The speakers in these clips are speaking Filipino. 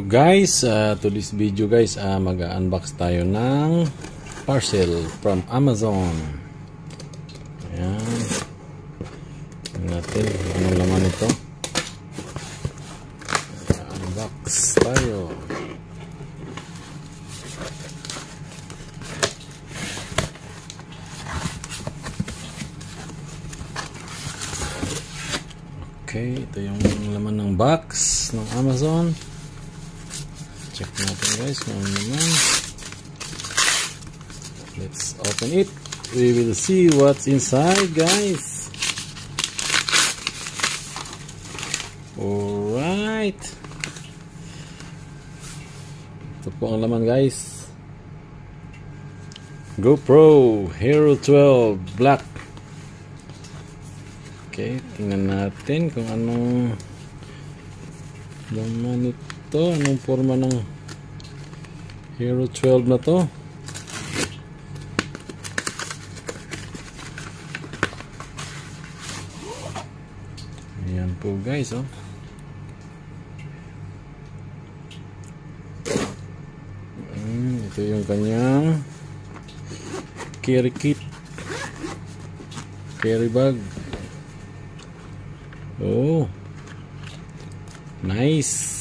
Guys, to this video guys, mag-unbox tayo ng parcel from Amazon. Ayan. Tingnan natin anong laman ito. Unbox tayo. Okay, ito yung laman ng box ng Amazon. Check natin guys kung ano naman. Let's open it. We will see what's inside guys. Alright. Ito po ang laman guys. GoPro Hero 12 Black. Okay, tingnan natin kung anong laman ito. Anong forma ng Hero 12 na to? Ayan po guys, oh. Ito yung kanyang carry kit, carry bag. Oh, nice.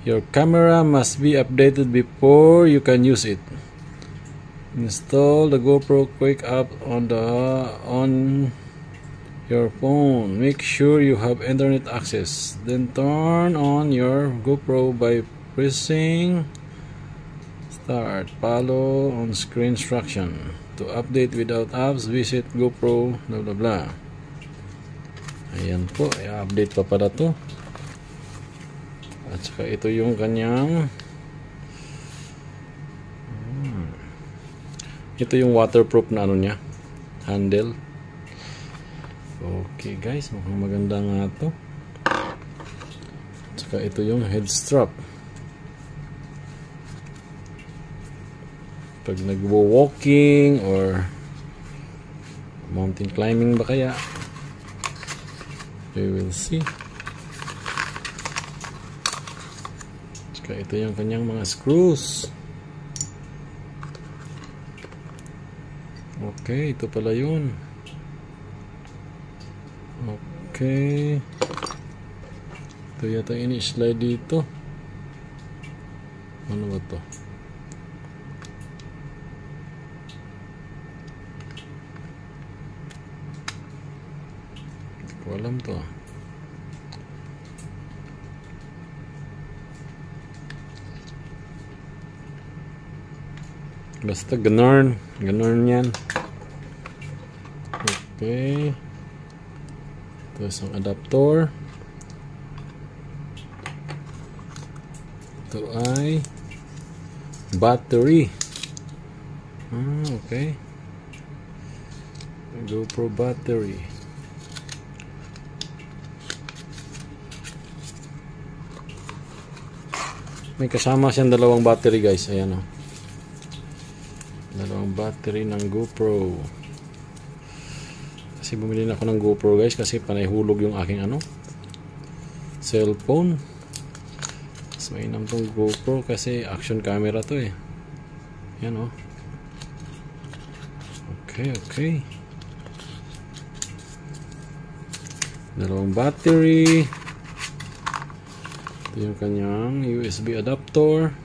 Your camera must be updated before you can use it. Install the GoPro Quick app on your phone. Make sure you have internet access. Then turn on your GoPro by pressing start. Follow on screen instruction. To update without apps, visit GoPro blah blah blah. Ayan po, i-update pa pala to. At saka ito yung kanyang ito yung waterproof na ano niya, handle. Okay guys, mukhang maganda nga to. At saka ito yung head strap. Pag nagwo-walking or mountain climbing ba kaya, we will see. Ito yung kanyang mga screws. Okay, ito pala yun. Okay. Ito yata ini-slide dito. Ano ba to? Hindi ko alam to. Basta ganun yan. Okay. Ito isang adapter. Ito ay battery. Okay. GoPro battery. May kasama siyang dalawang battery guys. Ayan o. Dalawang battery ng GoPro. Kasi bumili na ako ng GoPro guys kasi panayhulog yung aking cellphone. Mas mainam tong GoPro kasi action camera to eh. Yan oh. Okay. Dalawang battery. Ito yung kanyang USB adapter.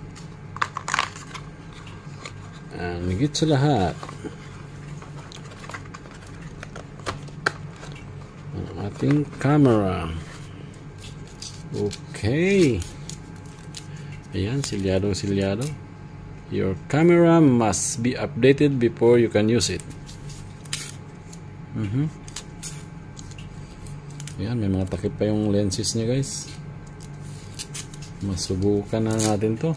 And higit sa lahat, ang ating camera. Okay. Ayan, silyadong. Your camera must be updated before you can use it. Ayan, may mga takip pa yung lenses niya guys. Masubukan na natin to.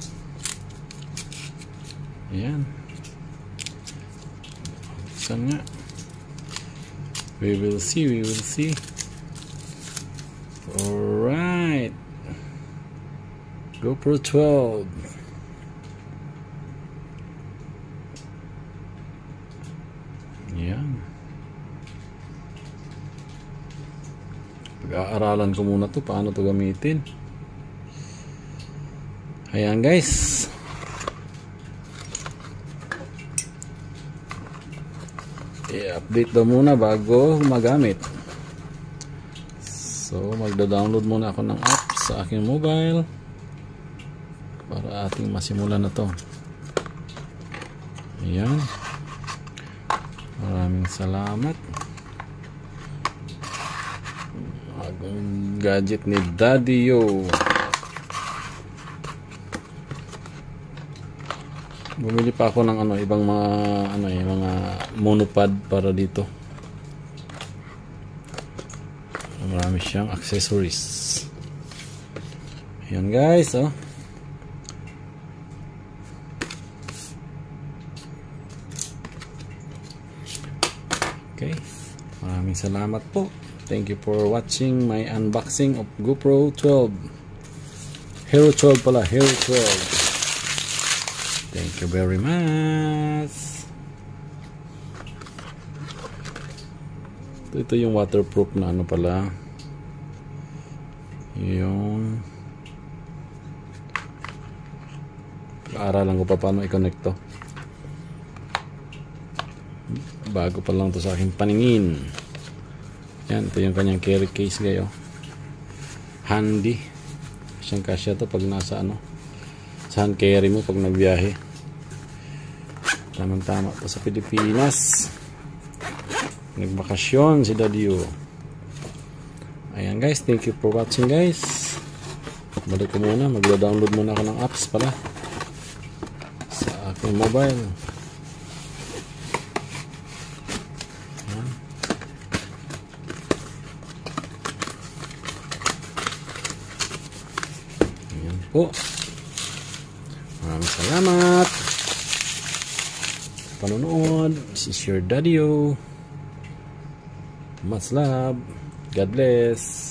Ayan. Nga. We will see. Alright. GoPro 12. Yan. Pag-aaralan ko muna to paano to gamitin. Ayan guys. I-update daw muna bago magamit. So magda-download muna ako ng app sa aking mobile para ating masimulan na to. Ayan. Maraming salamat. Bagong gadget ni Daddy Yo. Bumili pa ako ng ibang mga mga monopod para dito. Marami siyang accessories. Ayan guys, oh. Okay. Maraming salamat po. Thank you for watching my unboxing of GoPro 12. Hero 12 pala, Hero 12. Thank you very much. Ito yung waterproof na pala. Yung aaralan ko pa paano i-connect to. Bago pa lang to sa aking paningin. Yan, ito yung kanyang carry case gayo. Handy. Siyang kasya to pag nasa sa hand carry mo pag nagbiyahe. Tamang-tama to sa Pilipinas. Nagbakasyon si Daddy Yo. Ayan guys, thank you for watching guys. Balik ko muna, mag-download muna ako ng apps pala sa aking mobile. Ayan. Ayan po. Maraming salamat panonood. This is your Daddy Yo. Much love. God bless.